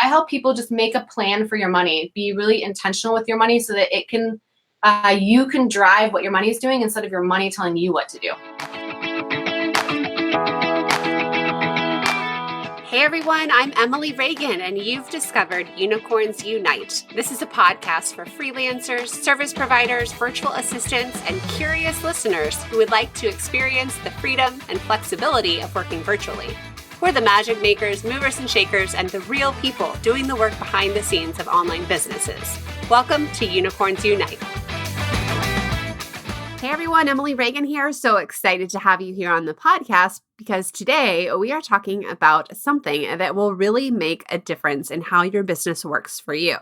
I help people just make a plan for your money, be really intentional with your money so that it can, you can drive what your money is doing instead of your money telling you what to do. Hey everyone, I'm Emily Reagan, and you've discovered Unicorns Unite. This is a podcast for freelancers, service providers, virtual assistants, and curious listeners who would like to experience the freedom and flexibility of working virtually. We're the magic makers, movers and shakers, and the real people doing the work behind the scenes of online businesses. Welcome to Unicorns Unite. Hey everyone, Emily Reagan here. So excited to have you here on the podcast because today we are talking about something that will really make a difference in how your business works for you.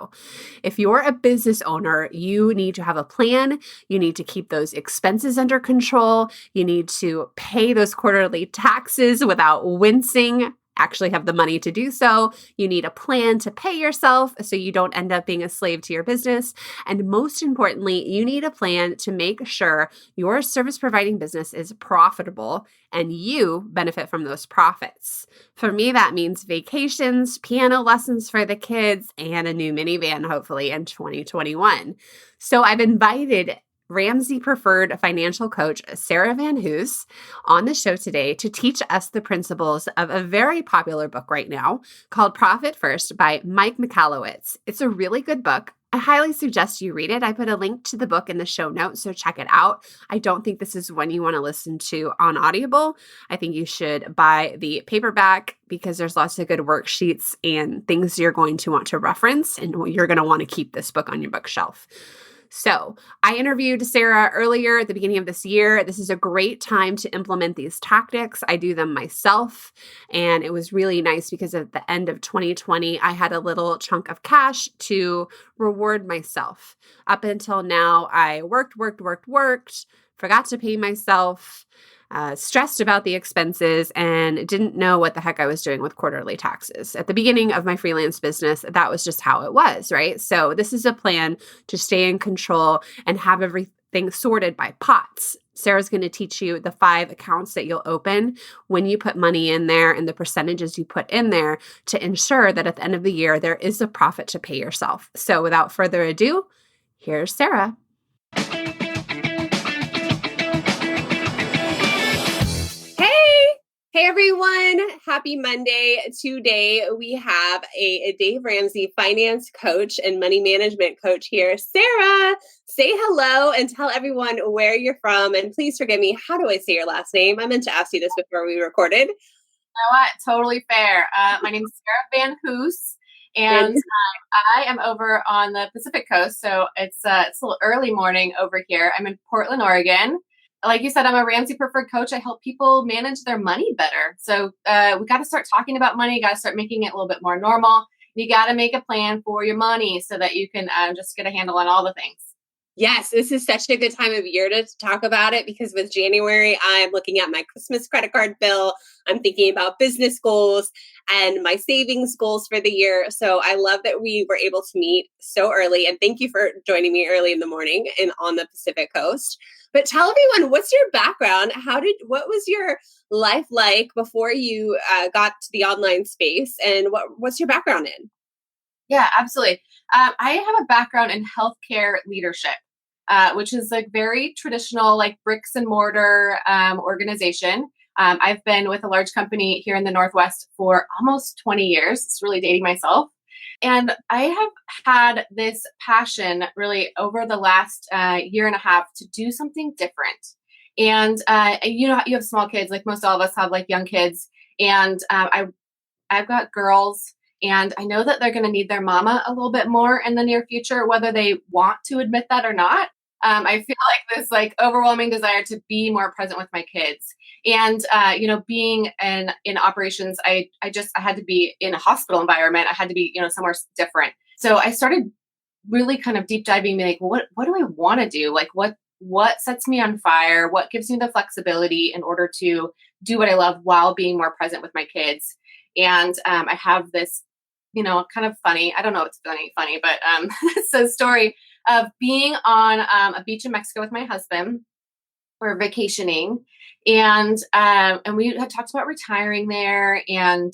If you're a business owner, you need to have a plan. You need to keep those expenses under control. You need to pay those quarterly taxes without wincing. Actually have the money to do so. You need a plan to pay yourself so you don't end up being a slave to your business. And most importantly, you need a plan to make sure your service providing business is profitable and you benefit from those profits. For me, that means vacations, piano lessons for the kids, and a new minivan, hopefully in 2021. So I've invited Ramsey preferred financial coach, Sarah VanHoose, on the show today to teach us the principles of a very popular book right now called Profit First by Mike Michalowicz. It's a really good book. I highly suggest you read it. I put a link to the book in the show notes, so check it out. I don't think this is one you want to listen to on Audible. I think you should buy the paperback because there's lots of good worksheets and things you're going to want to reference, and you're going to want to keep this book on your bookshelf. So I interviewed Sarah earlier at the beginning of this year. This is a great time to implement these tactics. I do them myself. And it was really nice because at the end of 2020, I had a little chunk of cash to reward myself. Up until now, I worked, forgot to pay myself, stressed about the expenses, and didn't know what the heck I was doing with quarterly taxes. At the beginning of my freelance business, that was just how it was, right? So this is a plan to stay in control and have everything sorted by pots. Sarah's going to teach you the 5 accounts that you'll open when you put money in there and the percentages you put in there to ensure that at the end of the year, there is a profit to pay yourself. So without further ado, here's Sarah. Hey everyone, happy Monday. Today we have a Dave Ramsey finance coach and money management coach here. Sarah, say hello and tell everyone where you're from. And please forgive me, how do I say your last name? I meant to ask you this before we recorded. You know what? Totally fair. My name is Sarah VanHoose, and I am over on the Pacific Coast. So it's a little early morning over here. I'm in Portland, Oregon. Like you said, I'm a Ramsey preferred coach. I help people manage their money better. So we got to start talking about money. You got to start making it a little bit more normal. You got to make a plan for your money so that you can just get a handle on all the things. Yes, this is such a good time of year to talk about it because with January, I'm looking at my Christmas credit card bill. I'm thinking about business goals and my savings goals for the year. So I love that we were able to meet so early. And thank you for joining me early in the morning and on the Pacific Coast. But tell everyone, what's your background? What was your life like before you got to the online space? And what's your background in? Yeah, absolutely. I have a background in healthcare leadership, which is like very traditional, like bricks and mortar organization. I've been with a large company here in the Northwest for almost 20 years. It's really dating myself. And I have had this passion really over the last year and a half to do something different. And you have small kids, like most all of us have like young kids. And I've got girls. And I know that they're going to need their mama a little bit more in the near future, whether they want to admit that or not. I feel like this like overwhelming desire to be more present with my kids. And, being in operations, I had to be in a hospital environment. I had to be, somewhere different. So I started really kind of deep diving, like, what do I want to do? Like, what sets me on fire? What gives me the flexibility in order to do what I love while being more present with my kids? And I have this, kind of funny, I don't know if it's funny, but it's a story of being on a beach in Mexico with my husband. We're vacationing, and we had talked about retiring there and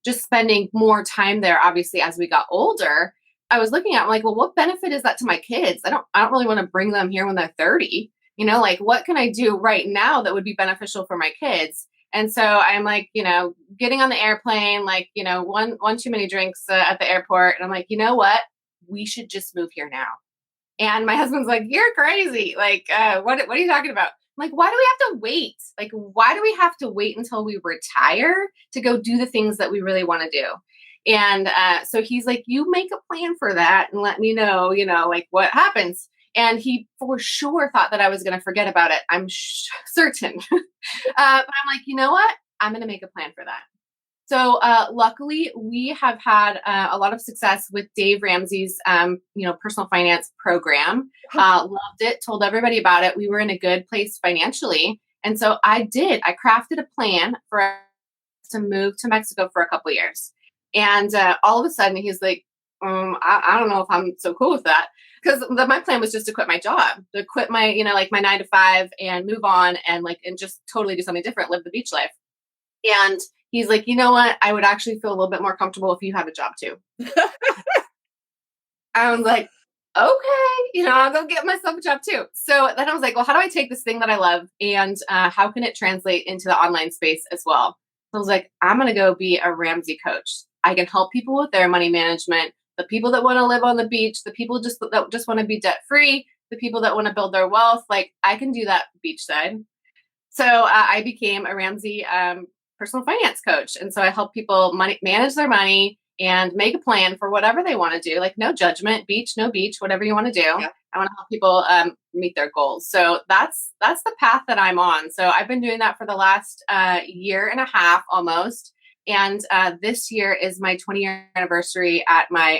just spending more time there, obviously, as we got older, I was looking at, I'm like, well, what benefit is that to my kids? I don't really want to bring them here when they're 30. Like what can I do right now that would be beneficial for my kids? And so I'm like, getting on the airplane, like, one too many drinks at the airport. And I'm like, you know what? We should just move here now. And my husband's like, you're crazy. Like, what are you talking about? I'm like, why do we have to wait? Like, why do we have to wait until we retire to go do the things that we really want to do? And so he's like, you make a plan for that and let me know, like what happens. And he for sure thought that I was going to forget about it. I'm certain. But I'm like, you know what? I'm going to make a plan for that. So luckily, we have had a lot of success with Dave Ramsey's, personal finance program. Loved it, told everybody about it. We were in a good place financially. And so I crafted a plan for us to move to Mexico for a couple of years. And all of a sudden, he's like, I don't know if I'm so cool with that. Because my plan was just to quit my job, to quit my, my 9 to 5 and move on and just totally do something different, live the beach life. And he's like, you know what? I would actually feel a little bit more comfortable if you had a job too. I was like, okay, I'll go get myself a job too. So then I was like, well, how do I take this thing that I love and how can it translate into the online space as well? So I was like, I'm going to go be a Ramsey coach. I can help people with their money management, the people that want to live on the beach, the people that just want to be debt free, the people that want to build their wealth. Like I can do that beachside. So I became a Ramsey personal finance coach. And so I help people manage their money and make a plan for whatever they want to do. Like no judgment, beach, no beach, whatever you want to do. Yeah. I want to help people meet their goals. So that's the path that I'm on. So I've been doing that for the last year and a half almost. And this year is my 20-year anniversary at my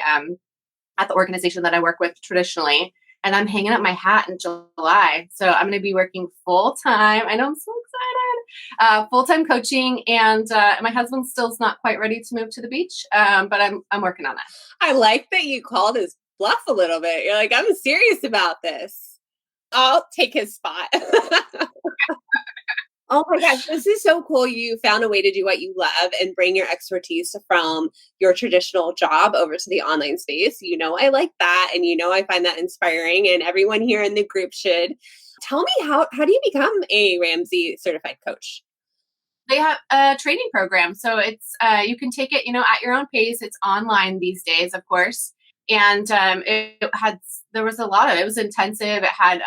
at the organization that I work with traditionally. And I'm hanging up my hat in July. So I'm going to be working full time. I know, I'm so excited. Full-time coaching. And my husband still's not quite ready to move to the beach. But I'm working on that. I like that you called his bluff a little bit. You're like, I'm serious about this. I'll take his spot. Oh my gosh, this is so cool. You found a way to do what you love and bring your expertise from your traditional job over to the online space. I like that. And I find that inspiring. And everyone here in the group should. Tell me, how do you become a Ramsey certified coach? They have a training program. So it's you can take it, at your own pace. It's online these days, of course. And there was a lot of it. It was intensive. It had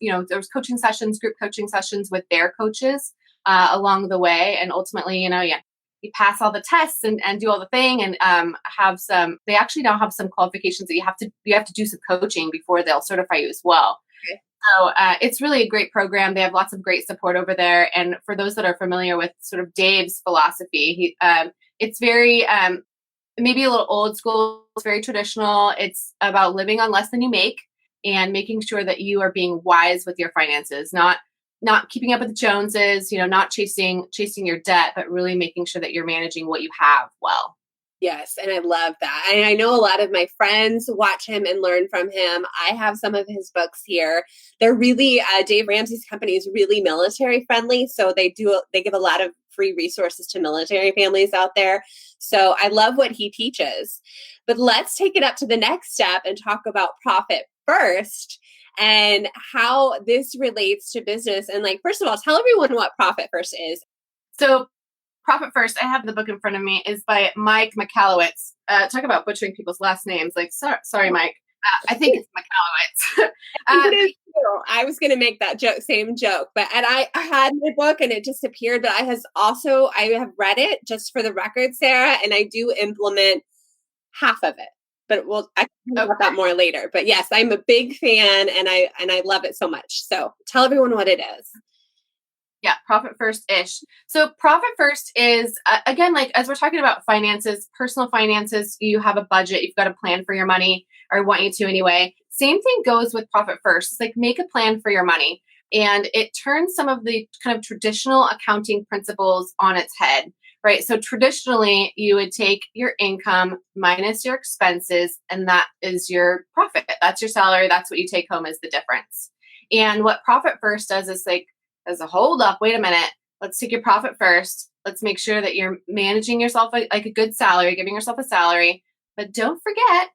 there was coaching sessions, group coaching sessions with their coaches along the way. And ultimately, you pass all the tests and do all the thing and they actually now have some qualifications that you have to do some coaching before they'll certify you as well. Okay. So it's really a great program. They have lots of great support over there. And for those that are familiar with sort of Dave's philosophy, it's very, maybe a little old school. It's very traditional. It's about living on less than you make and making sure that you are being wise with your finances, not keeping up with the Joneses, not chasing your debt, but really making sure that you're managing what you have well. Yes. And I love that. And I know a lot of my friends watch him and learn from him. I have some of his books here. They're really, Dave Ramsey's company is really military friendly. So they give a lot of free resources to military families out there. So I love what he teaches. But let's take it up to the next step and talk about profit first and how this relates to business. And first of all, tell everyone what Profit First is. So Profit First, I have the book in front of me, is by Mike Michalowicz. Talk about butchering people's last names. Sorry, Mike. I think it's Michalowicz. I was going to make that same joke, and I had my book and it disappeared, but I have read it just for the record, Sarah, and I do implement half of it. But I can talk about that more later. But yes, I'm a big fan and I love it so much. So tell everyone what it is. Yeah, Profit First-ish. So Profit First is, again, as we're talking about finances, personal finances, you have a budget, you've got a plan for your money, or I want you to anyway. Same thing goes with Profit First. It's make a plan for your money. And it turns some of the kind of traditional accounting principles on its head, right? So traditionally, you would take your income minus your expenses, and that is your profit. That's your salary. That's what you take home as the difference. And what Profit First does is as a hold up, wait a minute, let's take your profit first. Let's make sure that you're managing yourself like a good salary, giving yourself a salary, but don't forget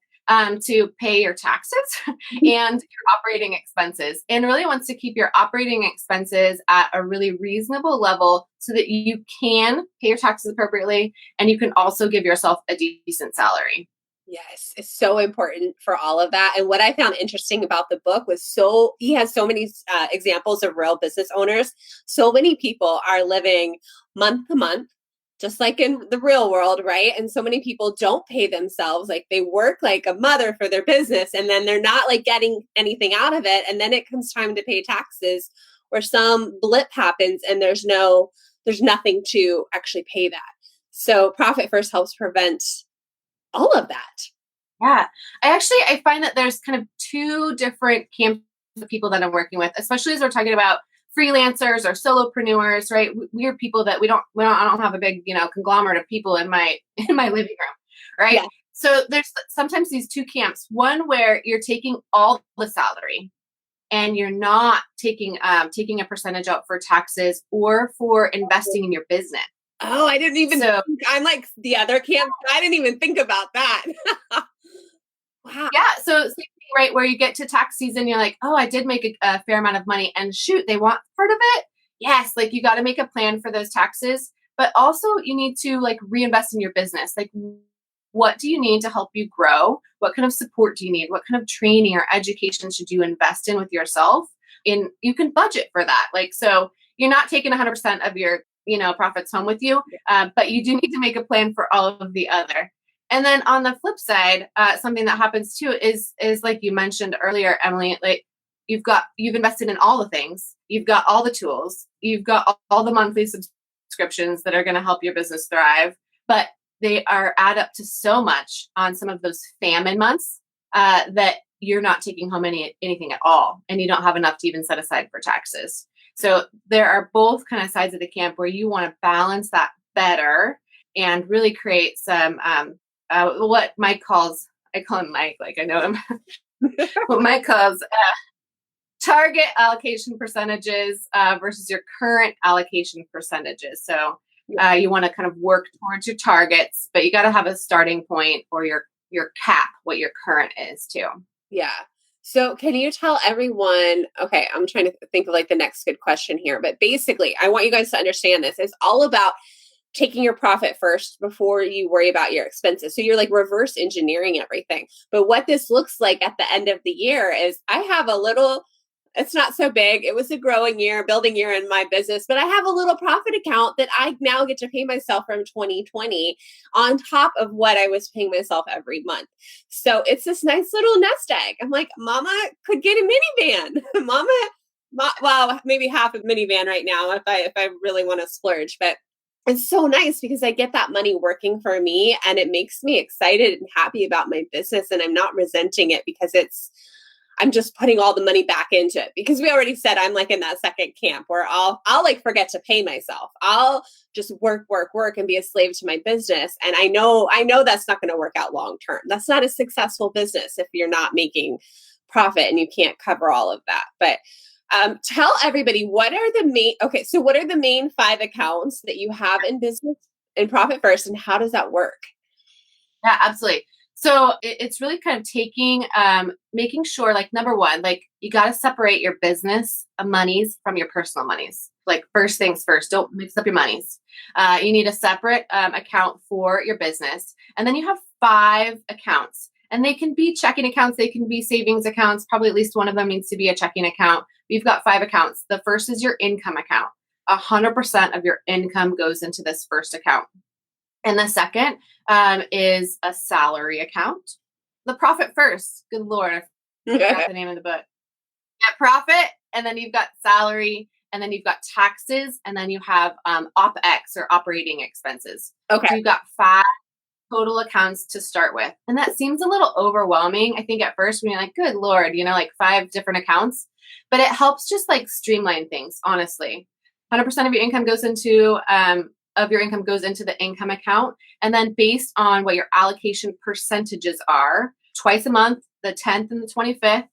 to pay your taxes and your operating expenses, and really wants to keep your operating expenses at a really reasonable level so that you can pay your taxes appropriately and you can also give yourself a decent salary. Yes, it's so important for all of that. And what I found interesting about the book was he has so many examples of real business owners. So many people are living month to month, just like in the real world, right? And so many people don't pay themselves. Like they work like a mother for their business and then they're not like getting anything out of it. And then it comes time to pay taxes or some blip happens and there's nothing to actually pay that. So Profit First helps prevent all of that. Yeah. I find that there's kind of two different camps of people that I'm working with, especially as we're talking about freelancers or solopreneurs, right? We're people that I don't have a big, conglomerate of people in my living room, right? Yeah. So there's sometimes these two camps, one where you're taking all the salary and you're not taking a percentage out for taxes or for investing in your business. Oh, I didn't even think. I'm like the other camp. I didn't even think about that. Wow. Yeah. So same thing, right? Where you get to tax season, you're like, oh, I did make a fair amount of money and shoot, they want part of it. Yes. Like you got to make a plan for those taxes, but also you need to like reinvest in your business. Like what do you need to help you grow? What kind of support do you need? What kind of training or education should you invest in with yourself? And you can budget for that. Like, so you're not taking 100% of your profits home with you. But you do need to make a plan for all of the other. And then on the flip side, something that happens too is like you mentioned earlier, Emily, like you've invested in all the things, you've got all the tools, you've got all the monthly subscriptions that are going to help your business thrive, but they add up to so much on some of those famine months that you're not taking home anything at all. And you don't have enough to even set aside for taxes. So there are both kind of sides of the camp where you want to balance that better and really create some, what Mike calls, I call him Mike, like I know him, what Mike calls target allocation percentages versus your current allocation percentages. So you want to kind of work towards your targets, but you got to have a starting point or your cap, what your current is too. Yeah. So can you tell everyone, okay, I'm trying to think of like the next good question here, but basically I want you guys to understand this. It's all about taking your profit first before you worry about your expenses. So you're like reverse engineering everything. But what this looks like at the end of the year is I have a little, it's not so big. It was a growing year, building year in my business, but I have a little profit account that I now get to pay myself from 2020 on top of what I was paying myself every month. So it's this nice little nest egg. I'm like, Mama could get a minivan. Well, maybe half a minivan right now if I really want to splurge, but it's so nice because I get that money working for me and it makes me excited and happy about my business. And I'm not resenting it because I'm just putting all the money back into it, because we already said I'm like in that second camp where I'll like forget to pay myself. I'll just work and be a slave to my business. And I know that's not going to work out long term. That's not a successful business if you're not making profit and you can't cover all of that. But tell everybody what are the main 5 accounts that you have in business in Profit First, and how does that work? Yeah, absolutely. So it's really kind of making sure, like, number one, like you got to separate your business monies from your personal monies. Like first things first, don't mix up your monies. You need a separate account for your business. And then you have 5 accounts, and they can be checking accounts. They can be savings accounts. Probably at least one of them needs to be a checking account. You've got 5 accounts. The first is your income account. 100% of your income goes into this first account. And the second is a salary account. The Profit First. Good Lord, I forgot the name of the book. Yeah, profit, and then you've got salary, and then you've got taxes, and then you have OpEx or operating expenses. Okay. So you've got 5 total accounts to start with. And that seems a little overwhelming, I think, at first when you're like, good Lord, like 5 different accounts. But it helps just like streamline things, honestly. 100% of your income goes into the income account. And then based on what your allocation percentages are, twice a month, the 10th and the 25th,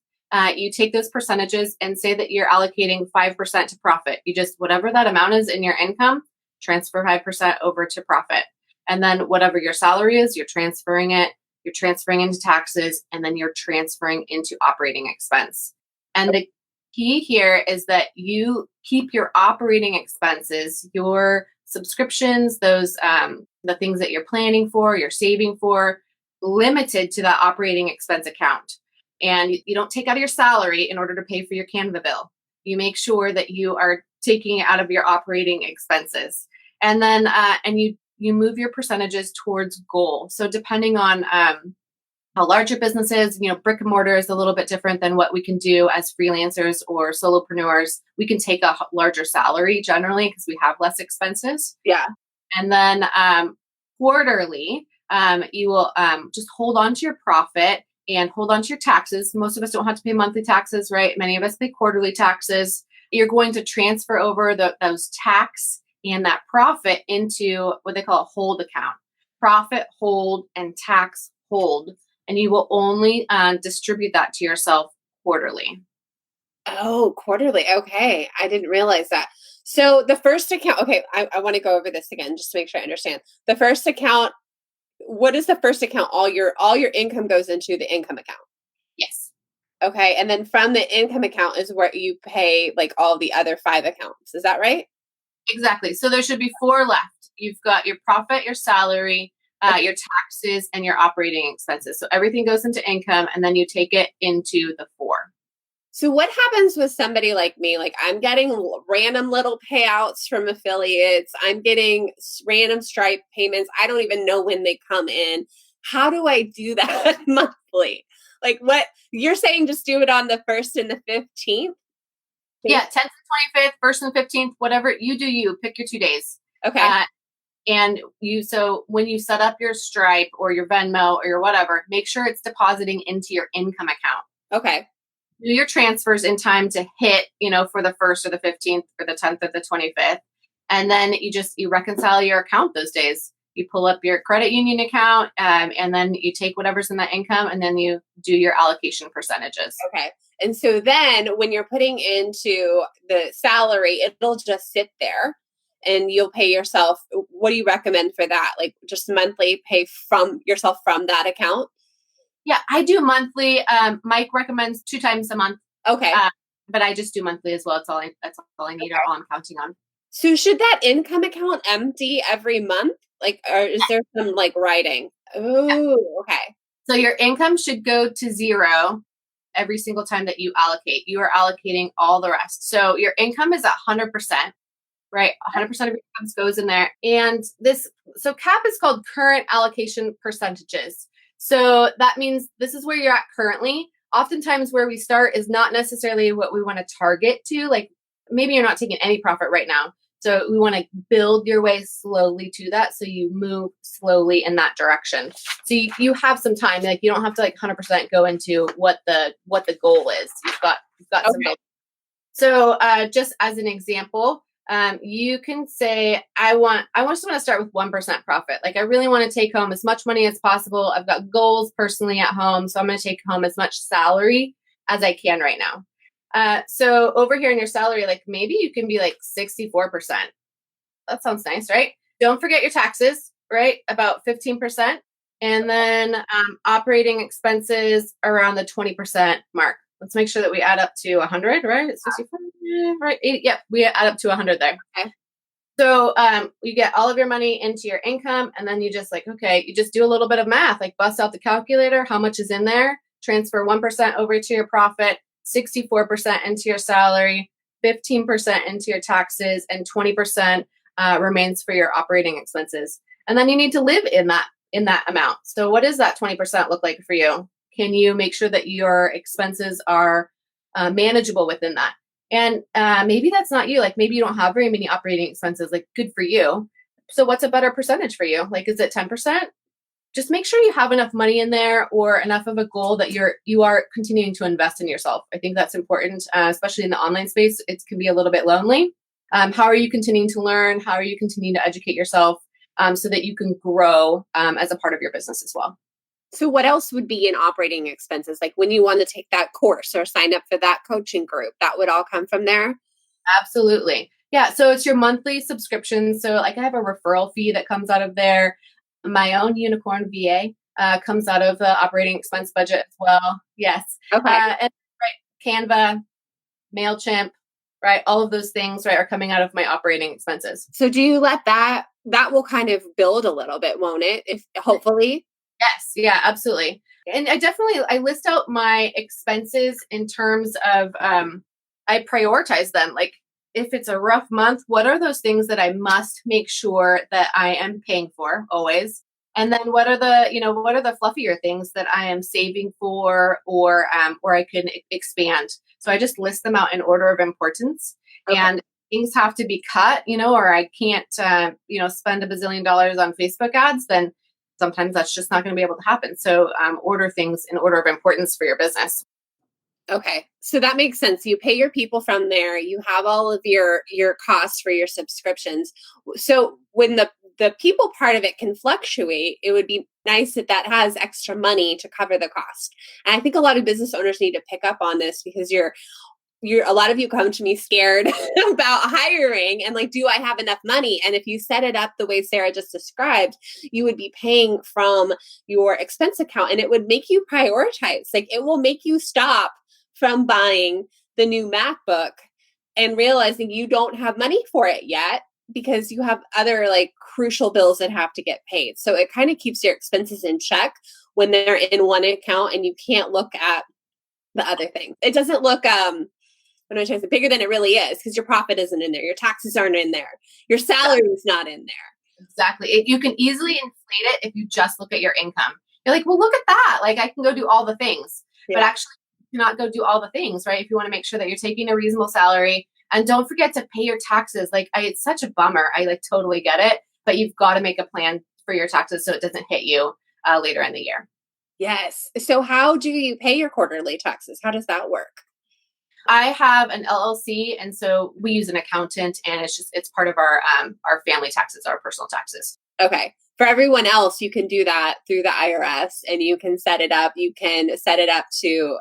you take those percentages and say that you're allocating 5% to profit. You just, whatever that amount is in your income, transfer 5% over to profit. And then whatever your salary is, you're transferring into taxes, and then you're transferring into operating expense. And the key here is that you keep your operating expenses, your subscriptions, those the things that you're planning for, you're saving for, limited to that operating expense account. And you don't take out of your salary in order to pay for your Canva bill. You make sure that you are taking it out of your operating expenses. And then you move your percentages towards goal. So depending on how large your business is, brick and mortar is a little bit different than what we can do as freelancers or solopreneurs. We can take a larger salary generally because we have less expenses. Yeah. And then quarterly, you will just hold on to your profit and hold on to your taxes. Most of us don't have to pay monthly taxes, right? Many of us pay quarterly taxes. You're going to transfer over those tax and that profit into what they call a hold account. Profit hold and tax hold. And you will only distribute that to yourself quarterly. Oh, quarterly. Okay. I didn't realize that. So the first account, okay, I want to go over this again just to make sure I understand. The first account, what is the first account? All your income goes into the income account. Yes. Okay. And then from the income account is where you pay like all the other 5 accounts. Is that right? Exactly. So there should be 4 left. You've got your profit, your salary, your taxes, and your operating expenses. So everything goes into income, and then you take it into the 4. So what happens with somebody like me? Like I'm getting random little payouts from affiliates. I'm getting random Stripe payments. I don't even know when they come in. How do I do that monthly? Like what you're saying, just do it on the 1st and the 15th? Yeah, 10th and 25th, 1st and 15th, whatever you do, you pick your 2 days. Okay. And so when you set up your Stripe or your Venmo or your whatever, make sure it's depositing into your income account. Okay. Do your transfers in time to hit, for the 1st or the 15th or the 10th or the 25th. And then you reconcile your account those days. You pull up your credit union account, and then you take whatever's in that income, and then you do your allocation percentages. Okay. And so then when you're putting into the salary, it'll just sit there and you'll pay yourself. What do you recommend for that? Like just monthly pay from yourself from that account? Yeah, I do monthly. Mike recommends 2 times a month. Okay. But I just do monthly as well. That's all I need, or all I'm counting on. So should that income account empty every month? Like, or is there some like writing? Oh, okay. So your income should go to 0 every single time that you allocate. You are allocating all the rest. So your income is at 100%, right? 100% of your income goes in there. And so CAP is called current allocation percentages. So that means this is where you're at currently. Oftentimes where we start is not necessarily what we want to target to. Like maybe you're not taking any profit right now. So we want to build your way slowly to that. So you move slowly in that direction. So you have some time. Like you don't have to 100% go into what the goal is. You've got some goals. So just as an example, you can say, I just want to start with 1% profit. Like I really want to take home as much money as possible. I've got goals personally at home. So I'm going to take home as much salary as I can right now. So over here in your salary, like maybe you can be 64%. That sounds nice, right? Don't forget your taxes, right? About 15%. And then operating expenses around the 20% mark. Let's make sure that we add up to 100, right? It's 65, right? 80, yep, we add up to 100 there. Okay. So you get all of your money into your income, and then you just you just do a little bit of math, bust out the calculator, how much is in there, transfer 1% over to your profit, 64% into your salary, 15% into your taxes, and 20% remains for your operating expenses. And then you need to live in that amount. So what does that 20% look like for you? Can you make sure that your expenses are manageable within that? And maybe that's not you. Maybe you don't have very many operating expenses. Good for you. So what's a better percentage for you? Is it 10%? Just make sure you have enough money in there or enough of a goal that you are continuing to invest in yourself. I think that's important, especially in the online space. It can be a little bit lonely. How are you continuing to learn? How are you continuing to educate yourself so that you can grow as a part of your business as well? So what else would be in operating expenses? Like when you want to take that course or sign up for that coaching group, that would all come from there? Absolutely. Yeah. So it's your monthly subscription. So like I have a referral fee that comes out of there. My own unicorn VA comes out of the operating expense budget as well. Yes. Okay. And right, Canva, MailChimp, right? All of those things, right, are coming out of my operating expenses. So do you let that will kind of build a little bit, won't it? If hopefully. Yes. Yeah, absolutely. And I list out my expenses in terms of, I prioritize them. Like if it's a rough month, what are those things that I must make sure that I am paying for always? And then what are the fluffier things that I am saving for or I can expand? So I just list them out in order of importance. Okay. And things have to be cut, or I can't, spend $1 bazillion on Facebook ads, then sometimes that's just not going to be able to happen. So order things in order of importance for your business. Okay. So that makes sense. You pay your people from there. You have all of your costs for your subscriptions. So when the people part of it can fluctuate, it would be nice if that has extra money to cover the cost. And I think a lot of business owners need to pick up on this because a lot of you come to me scared about hiring and like, do I have enough money? And if you set it up the way Sarah just described, you would be paying from your expense account and it would make you prioritize. Like it will make you stop from buying the new MacBook and realizing you don't have money for it yet because you have other like crucial bills that have to get paid. So it kind of keeps your expenses in check when they're in one account and you can't look at the other thing. It doesn't look, what am I trying to say, bigger than it really is because your profit isn't in there. Your taxes aren't in there. Your salary is not in there. Exactly. You can easily inflate it if you just look at your income. You're like, well, look at that. Like I can go do all the things, but actually you cannot go do all the things, right? If you want to make sure that you're taking a reasonable salary and don't forget to pay your taxes. Like it's such a bummer. I like totally get it, but you've got to make a plan for your taxes so it doesn't hit you later in the year. Yes. So how do you pay your quarterly taxes? How does that work? I have an LLC, and so we use an accountant, and it's part of our family taxes, our personal taxes. Okay. For everyone else, you can do that through the IRS, and you can set it up. You can set it up to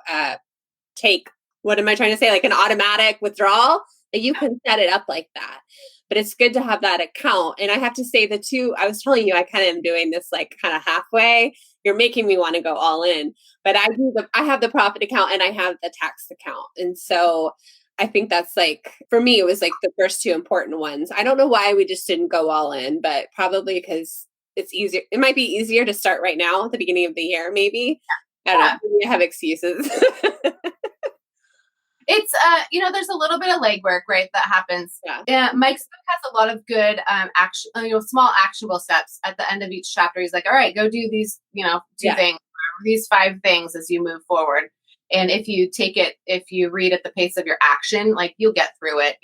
take, what am I trying to say, like an automatic withdrawal. You can set it up like that. But it's good to have that account. And I have to say I was telling you, I kind of am doing this like kind of halfway. You're making me want to go all in. But I have the profit account and I have the tax account. And so I think that's like, for me, it was like the first two important ones. I don't know why we just didn't go all in, but probably because it's easier. It might be easier to start right now at the beginning of the year, maybe. I don't know. Maybe I have excuses. It's there's a little bit of legwork, right, that happens. Yeah. Mike's book has a lot of good action, small actionable steps at the end of each chapter. He's like, all right, go do these, two things, these 5 things as you move forward. And if you read at the pace of your action, like you'll get through it,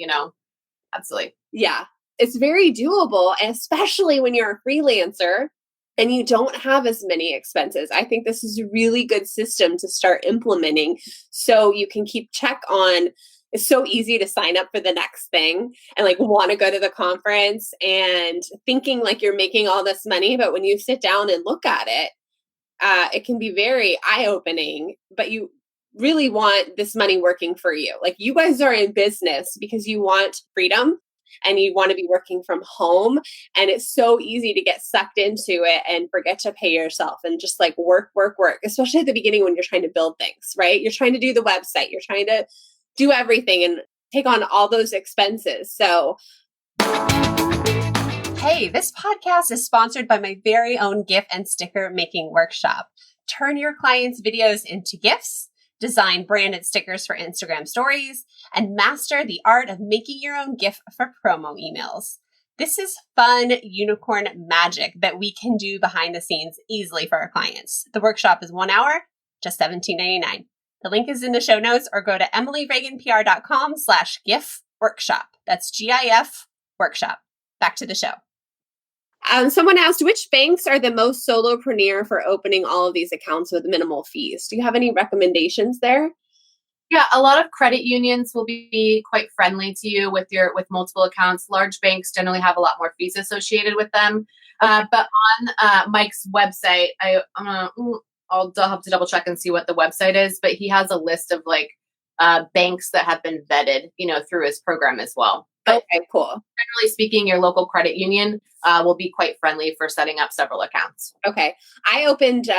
Absolutely. Yeah. It's very doable, especially when you're a freelancer and you don't have as many expenses. I think this is a really good system to start implementing so you can keep check on. It's so easy to sign up for the next thing and like want to go to the conference and thinking like you're making all this money. But when you sit down and look at it, it can be very eye-opening, but you really want this money working for you. Like you guys are in business because you want freedom and you want to be working from home. And it's so easy to get sucked into it and forget to pay yourself and just like work, especially at the beginning when you're trying to build things, right? You're trying to do the website, you're trying to do everything and take on all those expenses. So, hey, this podcast is sponsored by my very own GIF and sticker making workshop. Turn your clients' videos into GIFs, design branded stickers for Instagram stories, and master the art of making your own GIF for promo emails. This is fun unicorn magic that we can do behind the scenes easily for our clients. The workshop is 1 hour, just $17.99. The link is in the show notes or go to emilyreaganpr.com/GIF workshop. That's GIF workshop. Back to the show. Someone asked, which banks are the most solopreneur for opening all of these accounts with minimal fees? Do you have any recommendations there? Yeah, a lot of credit unions will be quite friendly to you with multiple accounts. Large banks generally have a lot more fees associated with them. But on Mike's website, I'll have to double check and see what the website is, but he has a list of like banks that have been vetted, through his program as well. But Okay, cool. generally speaking, your local credit union will be quite friendly for setting up several accounts. Okay. I opened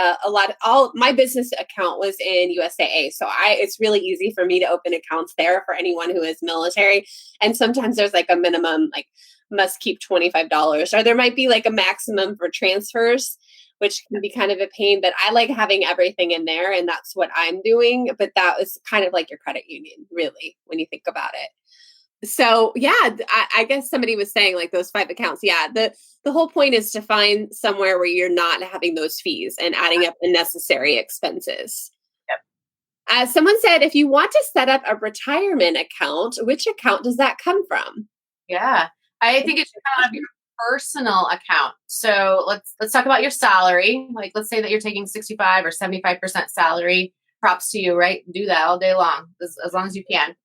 all my business account was in USAA. So it's really easy for me to open accounts there for anyone who is military. And sometimes there's like a minimum, like must keep $25, or there might be like a maximum for transfers, which can be kind of a pain, but I like having everything in there, and that's what I'm doing. But that was kind of like your credit union, really, when you think about it. So yeah, I guess somebody was saying like those 5 accounts. Yeah, the whole point is to find somewhere where you're not having those fees and adding up unnecessary expenses. Yep. Someone said, if you want to set up a retirement account, which account does that come from? Yeah, I think it should come out of your personal account. So let's talk about your salary. Like, let's say that you're taking 65 or 75% salary. Props to you, right? Do that all day long, as long as you can.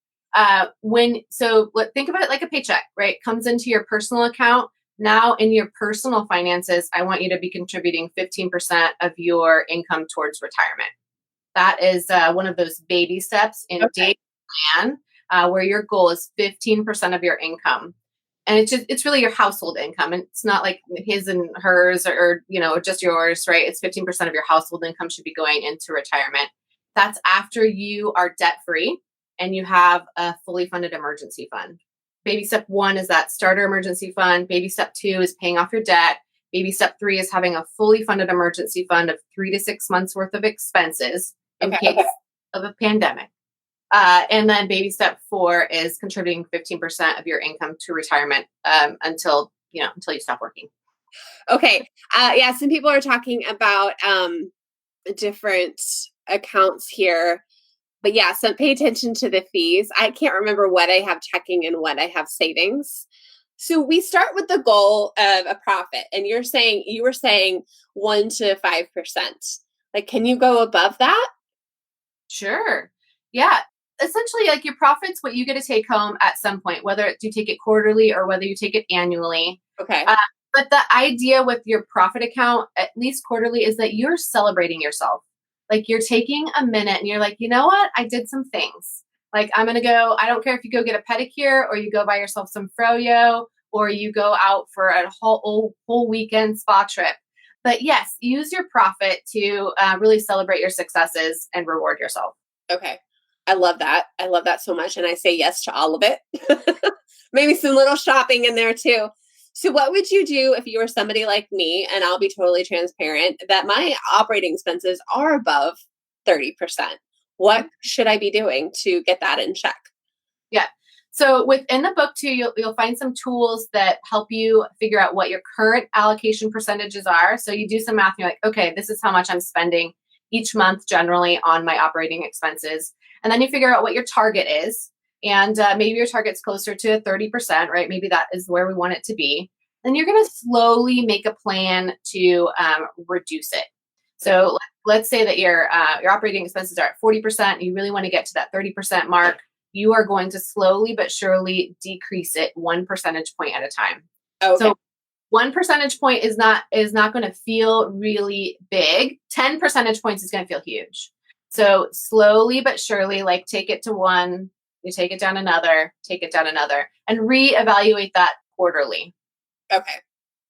Think about it like a paycheck, right? Comes into your personal account. Now in your personal finances, I want you to be contributing 15% of your income towards retirement. That is one of those baby steps in day plan, where your goal is 15% of your income. And it's really your household income. And it's not like his and hers or just yours, right? It's 15% of your household income should be going into retirement. That's after you are debt free and you have a fully funded emergency fund. Baby step 1 is that starter emergency fund. Baby step 2 is paying off your debt. Baby step 3 is having a fully funded emergency fund of 3 to 6 months worth of expenses in case of a pandemic. And then baby step 4 is contributing 15% of your income to retirement until you stop working. Okay. Yeah, some people are talking about different accounts here. But yeah, so pay attention to the fees. I can't remember what I have checking and what I have savings. So we start with the goal of a profit, and you were saying 1 to 5%. Like, can you go above that? Sure. Yeah. Essentially, like your profits, what you get to take home at some point, whether you take it quarterly or whether you take it annually. Okay. But the idea with your profit account, at least quarterly, is that you're celebrating yourself. Like you're taking a minute and you're like, you know what? I did some things. Like I'm going to go, I don't care if you go get a pedicure or you go buy yourself some froyo or you go out for a whole weekend spa trip. But yes, use your profit to really celebrate your successes and reward yourself. Okay. I love that. I love that so much. And I say yes to all of it. Maybe some little shopping in there too. So what would you do if you were somebody like me, and I'll be totally transparent, that my operating expenses are above 30%? What should I be doing to get that in check? Yeah. So within the book too, you'll find some tools that help you figure out what your current allocation percentages are. So you do some math and you're like, okay, this is how much I'm spending each month generally on my operating expenses. And then you figure out what your target is. And maybe your target's closer to 30%, right? Maybe that is where we want it to be. Then you're going to slowly make a plan to reduce it. So let's say that your operating expenses are at 40%. And you really want to get to that 30% mark. You are going to slowly but surely decrease it 1 percentage point at a time. Okay. So 1 percentage point is not going to feel really big. 10 percentage points is going to feel huge. So slowly but surely, like take it to 1, you take it down another, and reevaluate that quarterly. Okay.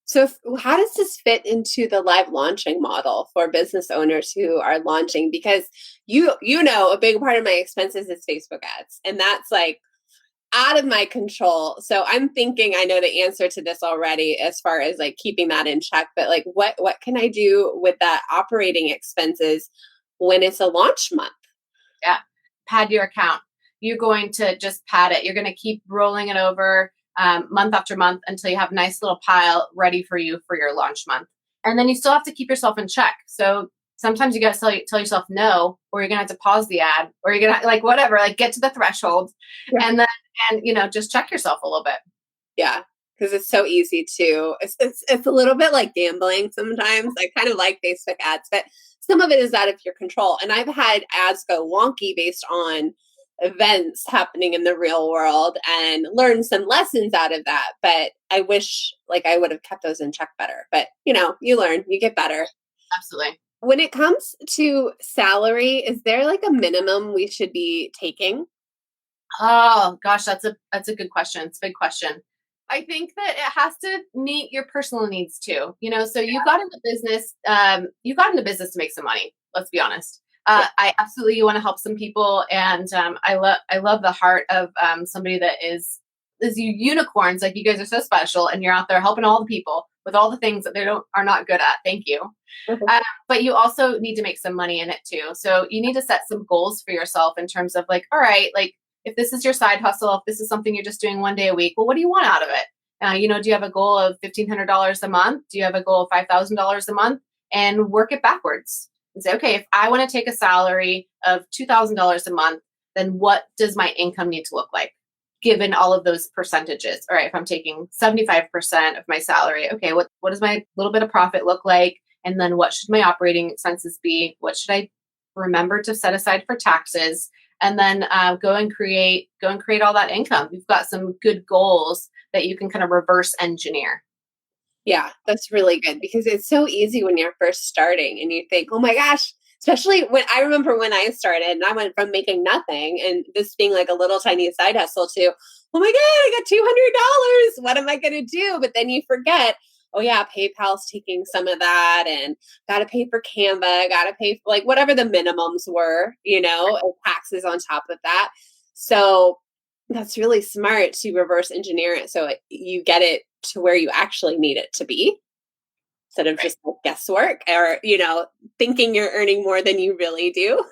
So how does this fit into the live launching model for business owners who are launching? Because a big part of my expenses is Facebook ads, and that's like out of my control. So I'm thinking I know the answer to this already as far as like keeping that in check, but like what can I do with that operating expenses when it's a launch month? Yeah. Pad your account. You're going to just pad it. You're going to keep rolling it over month after month until you have a nice little pile ready for you for your launch month. And then you still have to keep yourself in check. So sometimes you got to tell yourself no, or you're going to have to pause the ad, or you're going to like whatever, like get to the threshold and just check yourself a little bit. Yeah. Because it's so easy to, it's a little bit like gambling sometimes. I kind of like Facebook ads, but some of it is out of your control. And I've had ads go wonky based on events happening in the real world and learned some lessons out of that. But I wish like I would have kept those in check better. But you learn, you get better. Absolutely. When it comes to salary, is there like a minimum we should be taking? Oh gosh, that's a good question. It's a big question. I think that it has to meet your personal needs too. So you got into business to make some money. Let's be honest. Yeah. I absolutely want to help some people, and I love the heart of somebody that is you unicorns. Like, you guys are so special, and you're out there helping all the people with all the things that they don't are not good at. Thank you. But you also need to make some money in it too. So you need to set some goals for yourself in terms of, like, all right, like, if this is your side hustle, if this is something you're just doing one day a week, well, what do you want out of it? Do you have a goal of $1,500 a month? Do you have a goal of $5,000 a month? And work it backwards and say, okay, if I want to take a salary of $2,000 a month, then what does my income need to look like, given all of those percentages? All right, if I'm taking 75% of my salary, okay, what does my little bit of profit look like? And then what should my operating expenses be? What should I remember to set aside for taxes? And then go and create all that income. You've got some good goals that you can kind of reverse engineer. Yeah, that's really good because it's so easy when you're first starting and you think, oh my gosh, especially when I remember when I started and I went from making nothing and this being like a little tiny side hustle to, oh my God, I got $200. What am I going to do? But then you forget, oh yeah, PayPal's taking some of that and got to pay for Canva, got to pay for like whatever the minimums were, and taxes on top of that. So that's really smart to reverse engineer it so you get it to where you actually need it to be instead of just like guesswork or, thinking you're earning more than you really do.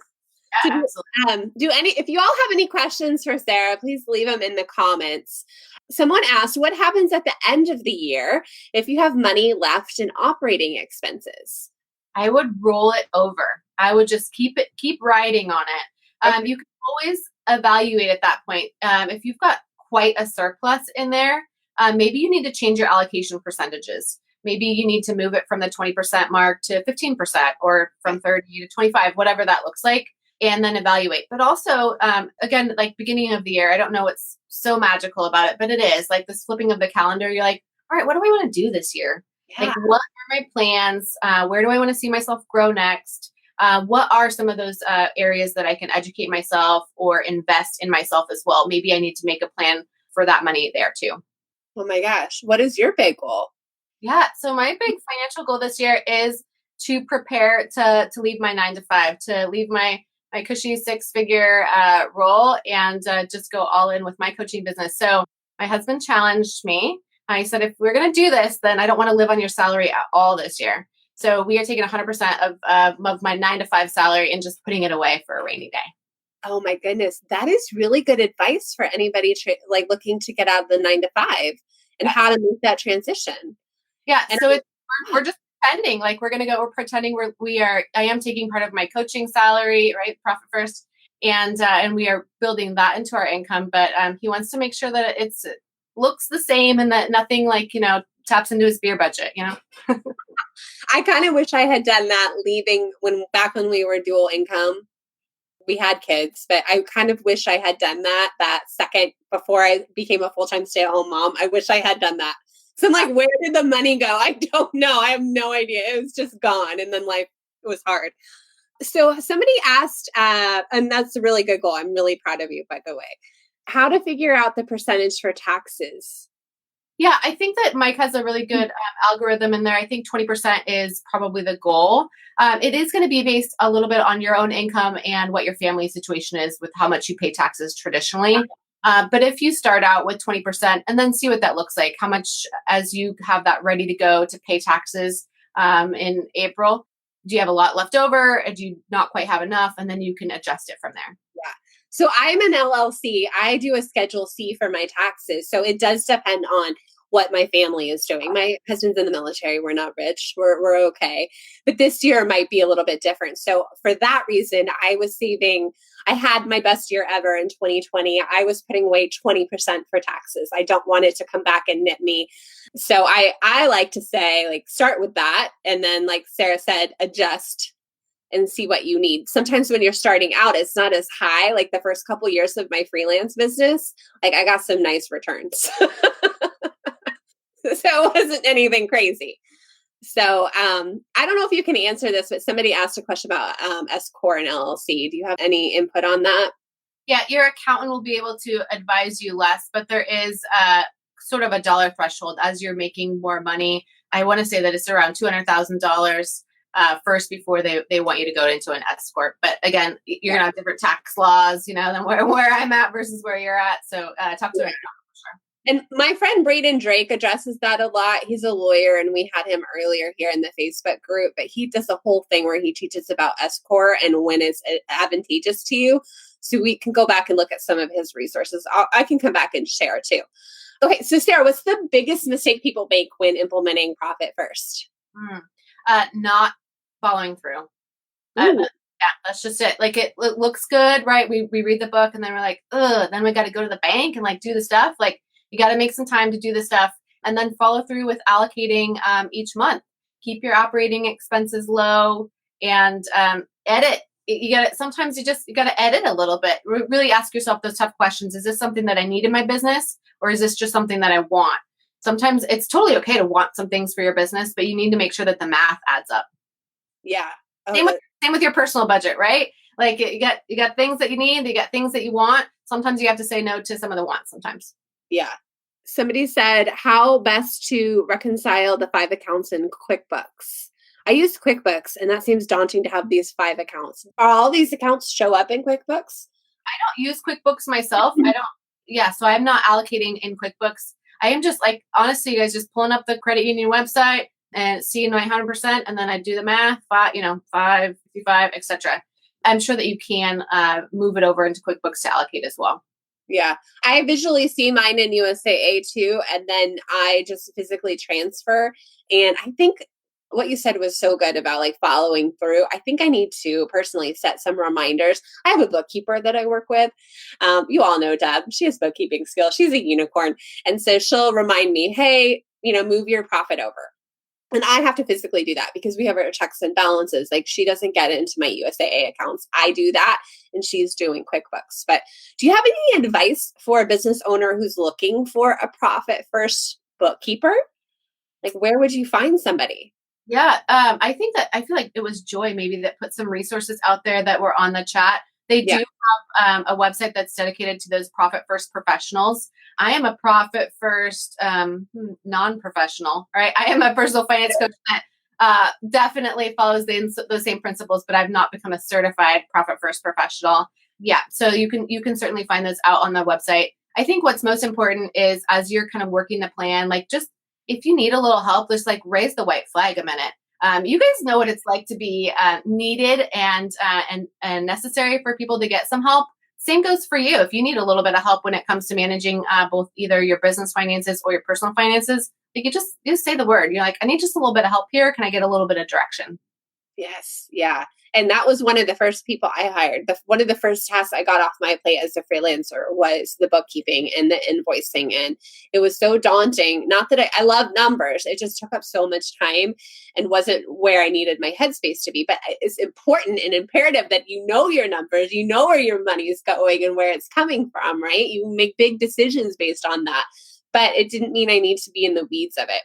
Yeah, absolutely. If you all have any questions for Sarah, please leave them in the comments. Someone asked, what happens at the end of the year if you have money left in operating expenses? I would roll it over. I would just keep riding on it. You can always evaluate at that point. If you've got quite a surplus in there, maybe you need to change your allocation percentages. Maybe you need to move it from the 20% mark to 15% or from 30 to 25, whatever that looks like, and then evaluate. But also, again, like beginning of the year, I don't know what's so magical about it, but it is like this flipping of the calendar. You're like, all right, what do I want to do this year? Yeah. Like, what are my plans? Where do I want to see myself grow next? What are some of those areas that I can educate myself or invest in myself as well? Maybe I need to make a plan for that money there too. Oh my gosh. What is your big goal? Yeah. So my big financial goal this year is to prepare to leave my 9 to 5, to leave my cushy 6-figure role and just go all in with my coaching business. So my husband challenged me. He said, if we're going to do this, then I don't want to live on your salary at all this year. So we are taking 100% of my 9 to 5 salary and just putting it away for a rainy day. Oh my goodness. That is really good advice for anybody looking to get out of the 9 to 5 and how to make that transition. Yeah. And so we're just pretending like we're pretending I am taking part of my coaching salary, right? Profit first. And we are building that into our income. But he wants to make sure that it looks the same and that nothing taps into his beer budget, I kind of wish I had done that back when we were dual income. We had kids, but I kind of wish I had done that second before I became a full-time stay-at-home mom. I wish I had done that. So I'm like, where did the money go? I don't know. I have no idea. It was just gone. And then it was hard. So somebody asked, and that's a really good goal. I'm really proud of you, by the way, how to figure out the percentage for taxes. Yeah, I think that Mike has a really good algorithm in there. I think 20% is probably the goal. It is going to be based a little bit on your own income and what your family situation is with how much you pay taxes traditionally. But if you start out with 20% and then see what that looks like, how much as you have that ready to go to pay taxes in April, do you have a lot left over? Or do you not quite have enough? And then you can adjust it from there. Yeah. So I'm an LLC. I do a Schedule C for my taxes. So it does depend on what my family is doing. My husband's in the military. We're not rich. We're okay. But this year might be a little bit different. So for that reason, I was saving. I had my best year ever in 2020. I was putting away 20% for taxes. I don't want it to come back and nip me. So I like to say, start with that. And then, like Sarah said, adjust and see what you need. Sometimes when you're starting out, it's not as high. Like the first couple of years of my freelance business, I got some nice returns. So it wasn't anything crazy. So I don't know if you can answer this, but somebody asked a question about S Corp and LLC. Do you have any input on that? Yeah, your accountant will be able to advise you less, but there is sort of a dollar threshold as you're making more money. I want to say that it's around $200,000 first before they want you to go into an S corp. But again, you're gonna have different tax laws, than where I'm at versus where you're at. So talk to an accountant for sure. And my friend Braden Drake addresses that a lot. He's a lawyer, and we had him earlier here in the Facebook group, but he does a whole thing where he teaches about S Corp and when it's advantageous to you. So we can go back and look at some of his resources. I can come back and share too. Okay, so Sarah, what's the biggest mistake people make when implementing profit first? Not following through. Yeah, that's just it. Like it looks good, right? We read the book and then we're like, ugh, then we got to go to the bank and like do the stuff. Like you got to make some time to do the stuff and then follow through with allocating each month. Keep your operating expenses low and edit. You got to sometimes you got to edit a little bit. Really ask yourself those tough questions. Is this something that I need in my business or is this just something that I want? Sometimes it's totally okay to want some things for your business, but you need to make sure that the math adds up. Yeah. Same with your personal budget, right? Like you got things that you need, you got things that you want. Sometimes you have to say no to some of the wants sometimes. Yeah. Somebody said, how best to reconcile the 5 accounts in QuickBooks? I use QuickBooks and that seems daunting to have these 5 accounts. Are all these accounts show up in QuickBooks? I don't use QuickBooks myself. So I'm not allocating in QuickBooks. I am just like, honestly, you guys just pulling up the credit union website and seeing my 100%. And then I do the math, 5, 55, etc. I'm sure that you can move it over into QuickBooks to allocate as well. Yeah. I visually see mine in USAA too. And then I just physically transfer. And I think what you said was so good about like following through. I think I need to personally set some reminders. I have a bookkeeper that I work with. You all know Deb. She has bookkeeping skills. She's a unicorn. And so she'll remind me, hey, move your profit over. And I have to physically do that because we have our checks and balances. Like she doesn't get it into my USAA accounts. I do that and she's doing QuickBooks. But do you have any advice for a business owner who's looking for a profit first bookkeeper? Like where would you find somebody? Yeah, I feel like it was Joy maybe that put some resources out there that were on the chat. They do have a website that's dedicated to those profit first professionals. I am a profit first non-professional, right? I am a personal finance coach that definitely follows those same principles, but I've not become a certified profit first professional. Yeah, so you can certainly find those out on the website. I think what's most important is as you're kind of working the plan, like just if you need a little help, just like raise the white flag a minute. You guys know what it's like to be needed and necessary for people to get some help. Same goes for you. If you need a little bit of help when it comes to managing both either your business finances or your personal finances, you just say the word. You're like, I need just a little bit of help here. Can I get a little bit of direction? Yes. Yeah. And that was one of the first people I hired. One of the first tasks I got off my plate as a freelancer was the bookkeeping and the invoicing. And it was so daunting. Not that I love numbers. It just took up so much time and wasn't where I needed my headspace to be. But it's important and imperative that you know your numbers, you know where your money is going and where it's coming from, right? You make big decisions based on that. But it didn't mean I need to be in the weeds of it.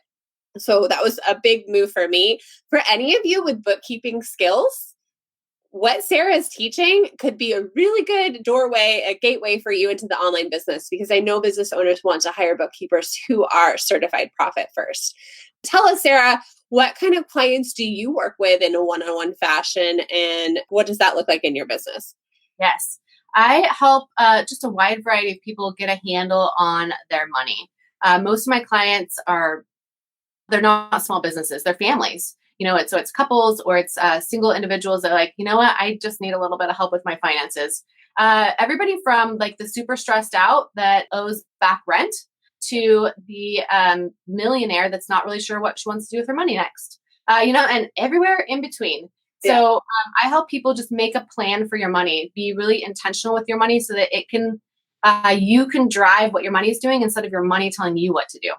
So that was a big move for me. For any of you with bookkeeping skills, what Sarah is teaching could be a really good doorway, a gateway for you into the online business, because I know business owners want to hire bookkeepers who are certified profit first. Tell us, Sarah, what kind of clients do you work with in a one-on-one fashion, and what does that look like in your business? Yes, I help just a wide variety of people get a handle on their money. Most of my clients they're not small businesses, they're families. It's couples or it's single individuals that are like, you know what, I just need a little bit of help with my finances. Everybody from like the super stressed out that owes back rent to the millionaire that's not really sure what she wants to do with her money next, and everywhere in between. Yeah. So I help people just make a plan for your money, be really intentional with your money so that you can drive what your money is doing instead of your money telling you what to do.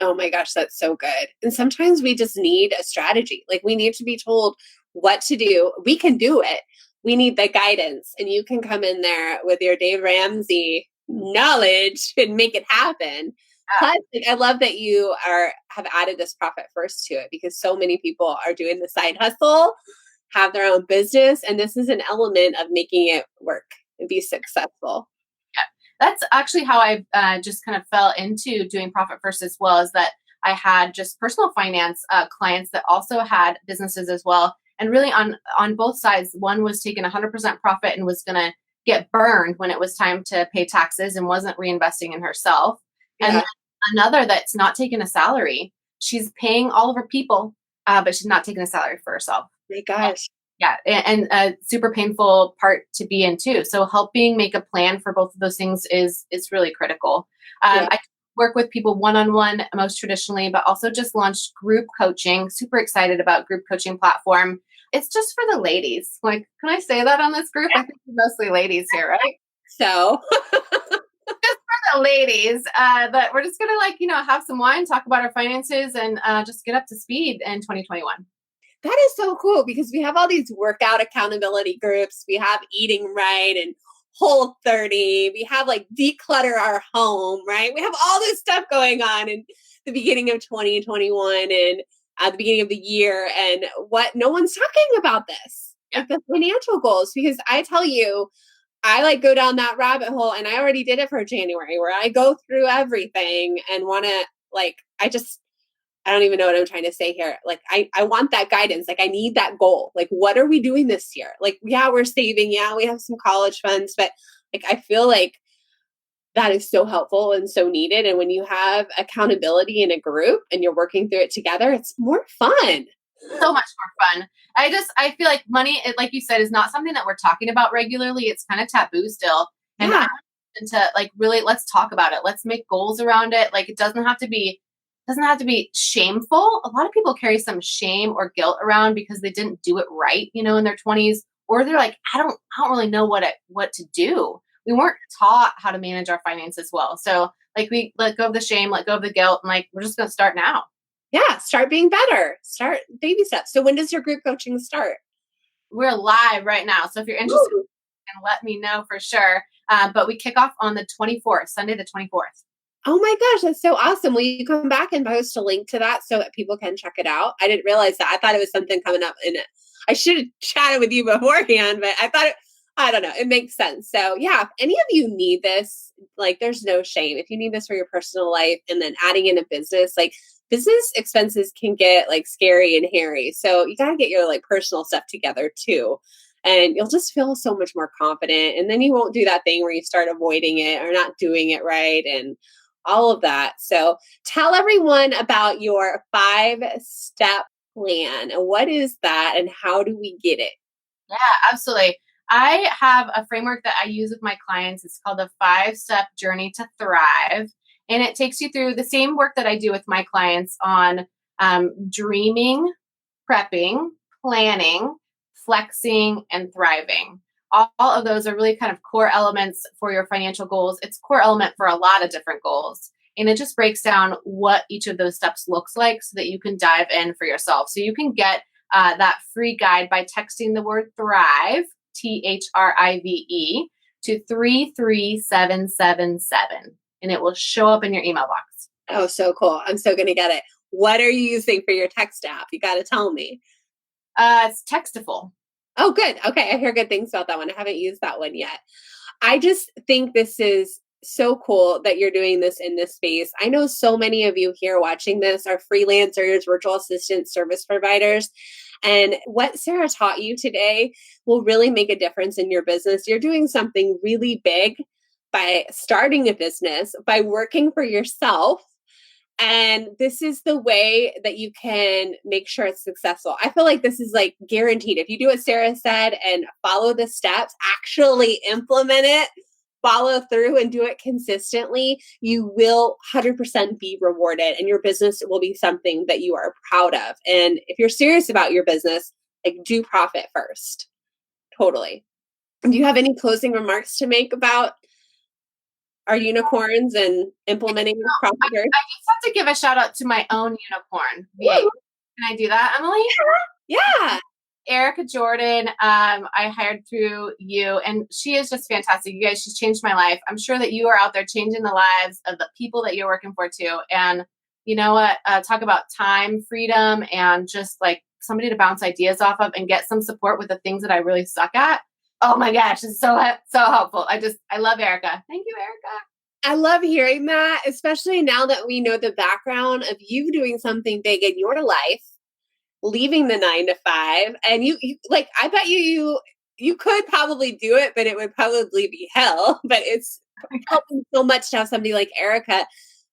Oh my gosh, that's so good. And sometimes we just need a strategy. Like we need to be told what to do. We can do it. We need the guidance. And you can come in there with your Dave Ramsey knowledge and make it happen. Plus, like, I love that you have added this profit first to it because so many people are doing the side hustle, have their own business, and this is an element of making it work and be successful. Yeah, that's actually how I just kind of fell into doing profit first as well. Is that I had just personal finance clients that also had businesses as well, and really on both sides. One was taking 100% profit and was going to get burned when it was time to pay taxes and wasn't reinvesting in herself, and Yeah. then another that's not taking a salary. She's paying all of her people, but she's not taking a salary for herself. My gosh. Yeah, and a super painful part to be in too. So helping make a plan for both of those things is really critical. Yeah. I work with people one-on-one most traditionally, but also just launched group coaching. Super excited about group coaching platform. It's just for the ladies. Like, can I say that on this group? I think we're mostly ladies here, right? So Just for the ladies, that we're just gonna have some wine, talk about our finances, and just get up to speed in 2021. that is so cool because we have all these workout accountability groups. We have eating right and whole 30. We have like declutter our home, right? We have all this stuff going on in the beginning of 2021 and at the beginning of the year. And what no one's talking about this, like the financial goals, because I tell you, I like go down that rabbit hole and I already did it for January where I go through everything and want to like, I don't even know what I'm trying to say here. Like, I want that guidance. Like, I need that goal. Like, what are we doing this year? Like, yeah, we're saving. Yeah, we have some college funds, but like, I feel like that is so helpful and so needed. And when you have accountability in a group and you're working through it together, it's more fun. So much more fun. I feel like money, like you said, is not something that we're talking about regularly. It's kind of taboo still. And Yeah. to like really let's talk about it. Let's make goals around it. Like it doesn't have to be shameful. A lot of people carry some shame or guilt around because they didn't do it right, in their 20s, or they're like, I don't really know what to do. We weren't taught how to manage our finances well. So like we let go of the shame, let go of the guilt, and like we're just gonna start now. Yeah. Start being better. Start baby steps. So when does your group coaching start? We're live right now. So if you're interested, Woo. and let me know for sure. But we kick off on the 24th, Sunday the 24th. Oh my gosh, that's so awesome. Will you come back and post a link to that so that people can check it out? I didn't realize that. I thought it was something coming up in it. I should have chatted with you beforehand, but I don't know. It makes sense. So yeah, if any of you need this, like there's no shame. If you need this for your personal life and then adding in a business, like business expenses can get like scary and hairy. So you got to get your like personal stuff together too. And you'll just feel so much more confident. And then you won't do that thing where you start avoiding it or not doing it right. And all of that. So tell everyone about your 5-step plan. What is that and how do we get it? Yeah, absolutely. I have a framework that I use with my clients. It's called the 5-step journey to thrive. And it takes you through the same work that I do with my clients on dreaming, prepping, planning, flexing, and thriving. All of those are really kind of core elements for your financial goals. It's core element for a lot of different goals. And it just breaks down what each of those steps looks like so that you can dive in for yourself. So you can get that free guide by texting the word thrive, THRIVE, to 33777. And it will show up in your email box. Oh, so cool. I'm so going to get it. What are you using for your text app? You got to tell me. It's Textiful. Oh, good. Okay. I hear good things about that one. I haven't used that one yet. I just think this is so cool that you're doing this in this space. I know so many of you here watching this are freelancers, virtual assistant service providers. And what Sarah taught you today will really make a difference in your business. You're doing something really big by starting a business, by working for yourself. And this is the way that you can make sure it's successful. I feel like this is like guaranteed. If you do what Sarah said and follow the steps, actually implement it, follow through and do it consistently, you will 100% be rewarded and your business will be something that you are proud of. And if you're serious about your business, like do profit first. Totally. Do you have any closing remarks to make about our unicorns and implementing profit I first? just have to give a shout out to my own unicorn. Can I do that, Emily? Yeah. Erica Jordan, I hired through you, and she is just fantastic. You guys, she's changed my life. I'm sure that you are out there changing the lives of the people that you're working for too. And you know what? Talk about time, freedom, and just like somebody to bounce ideas off of and get some support with the things that I really suck at. Oh my gosh, it's so helpful. I love Erica. Thank you, Erica. I love hearing that, especially now that we know the background of you doing something big in your life, leaving the 9 to 5, and you like, I bet you could probably do it, but it would probably be hell. But it's helping so much to have somebody like Erica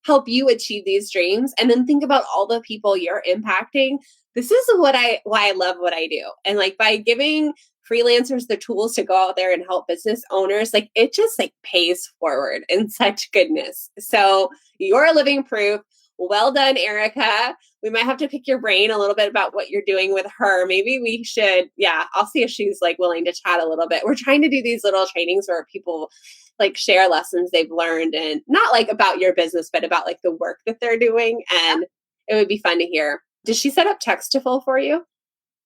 help you achieve these dreams. And then think about all the people you're impacting. This is why I love what I do. And like by giving freelancers the tools to go out there and help business owners, like it just like pays forward in such goodness. So you're living proof. Well done, Erica. We might have to pick your brain a little bit about what you're doing with her. Maybe we should, yeah, I'll see if she's like willing to chat a little bit. We're trying to do these little trainings where people like share lessons they've learned, and not like about your business, but about like the work that they're doing. And it would be fun to hear. Did she set up Textaful for you?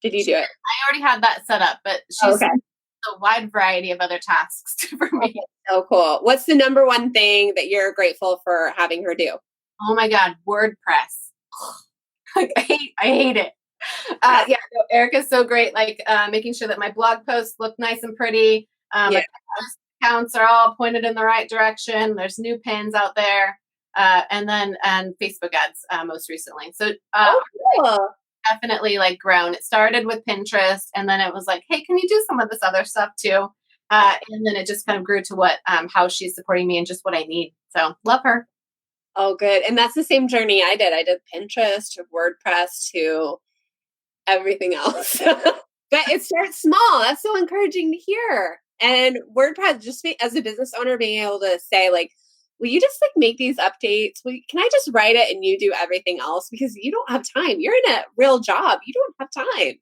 Did you do it? I already had that set up, but she's a wide variety of other tasks for me. Okay. So cool. What's the number one thing that you're grateful for having her do? Oh my God, WordPress. Like I hate it. Yeah, no, Erica's so great. Like making sure that my blog posts look nice and pretty. My accounts are all pointed in the right direction. There's new pins out there, and Facebook ads most recently. So cool. Definitely like grown. It started with Pinterest, and then it was like, hey, can you do some of this other stuff too? And then it just kind of grew to what how she's supporting me and just what I need. So love her. Oh, good. And that's the same journey I did. I did Pinterest to WordPress to everything else. But it starts small. That's so encouraging to hear. And WordPress, just as a business owner, being able to say like, will you just like make these updates? Can I just write it and you do everything else? Because you don't have time. You're in a real job. You don't have time.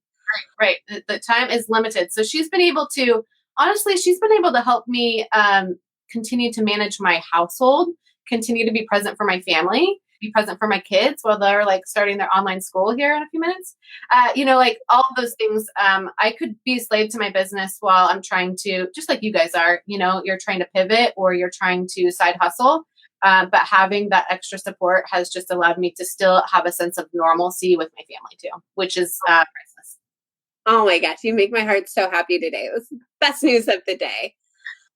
Right. The time is limited. So she's been able to help me continue to manage my household, continue to be present for my family, be present for my kids while they're like starting their online school here in a few minutes. Like all of those things. I could be a slave to my business while I'm trying to, just like you guys are, you're trying to pivot or you're trying to side hustle. But having that extra support has just allowed me to still have a sense of normalcy with my family too, which is priceless. Oh my gosh, you make my heart so happy today. It was the best news of the day.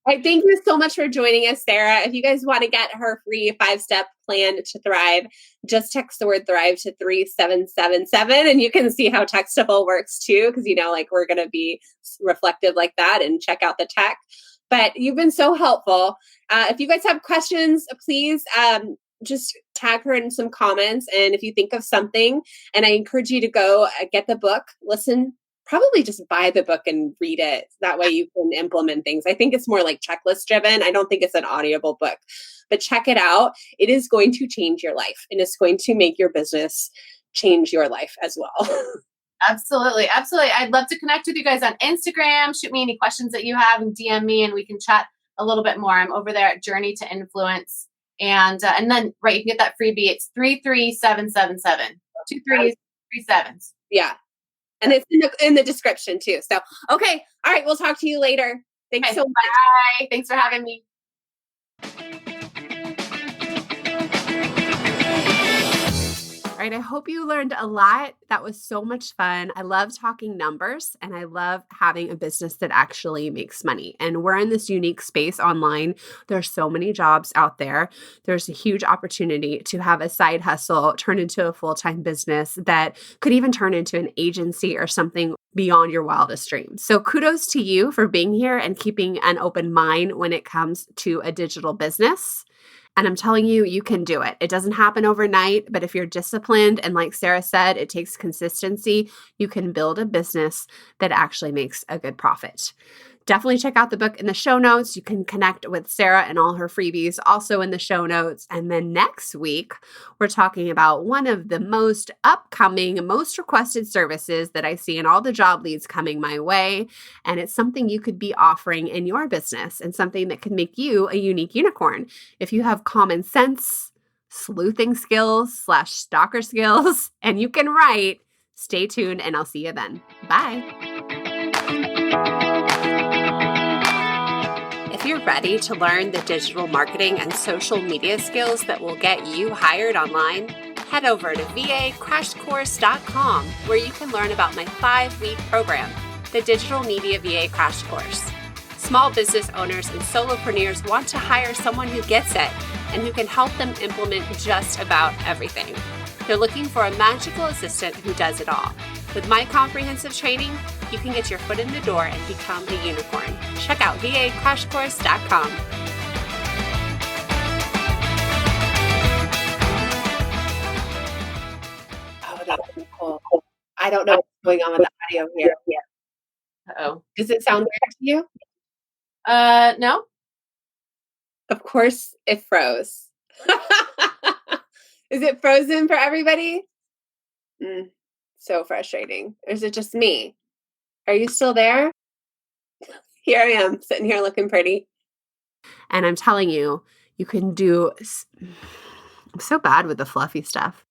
All right, thank you so much for joining us, Sarah. If you guys want to get her free 5-step plan to thrive, just text the word thrive to 3777, and you can see how Textaful works too, because like we're going to be reflective like that and check out the tech. But you've been so helpful. If you guys have questions, please just tag her in some comments. And if you think of something, and I encourage you to go get the book, listen. Probably just buy the book and read it. That way you can implement things. I think it's more like checklist driven. I don't think it's an audible book, but check it out. It is going to change your life, and it's going to make your business change your life as well. Absolutely. Absolutely. I'd love to connect with you guys on Instagram. Shoot me any questions that you have and DM me, and we can chat a little bit more. I'm over there at Journey to Influence. And then, right, you can get that freebie. It's 33777. 2 3s, 3 7s. Yeah. And it's in the description too. So, okay. All right. We'll talk to you later. Thanks so much. Bye. Thanks for having me. All right, I hope you learned a lot. That was so much fun. I love talking numbers, and I love having a business that actually makes money. And we're in this unique space online. There's so many jobs out there. There's a huge opportunity to have a side hustle turn into a full-time business that could even turn into an agency or something beyond your wildest dreams. So kudos to you for being here and keeping an open mind when it comes to a digital business. And I'm telling you, you can do it. It doesn't happen overnight, but if you're disciplined, and like Sarah said, it takes consistency, you can build a business that actually makes a good profit. Definitely check out the book in the show notes. You can connect with Sarah and all her freebies also in the show notes. And then next week, we're talking about one of the most upcoming, most requested services that I see in all the job leads coming my way. And it's something you could be offering in your business and something that could make you a unique unicorn. If you have common sense, sleuthing skills / stalker skills, and you can write, Stay tuned, and I'll see you then. Bye. If you're ready to learn the digital marketing and social media skills that will get you hired online, head over to vacrashcourse.com, where you can learn about my 5-week program, the Digital Media VA Crash Course. Small business owners and solopreneurs want to hire someone who gets it and who can help them implement just about everything. They're looking for a magical assistant who does it all. With my comprehensive training, you can get your foot in the door and become a unicorn. Check out vacrashcourse.com. Oh, that's so cool. I don't know what's going on with the audio here. Oh. Does it sound weird to you? No. Of course, it froze. Is it frozen for everybody? So frustrating. Or is it just me? Are you still there? Here I am, sitting here looking pretty. And I'm telling you, you can do... I'm so bad with the fluffy stuff.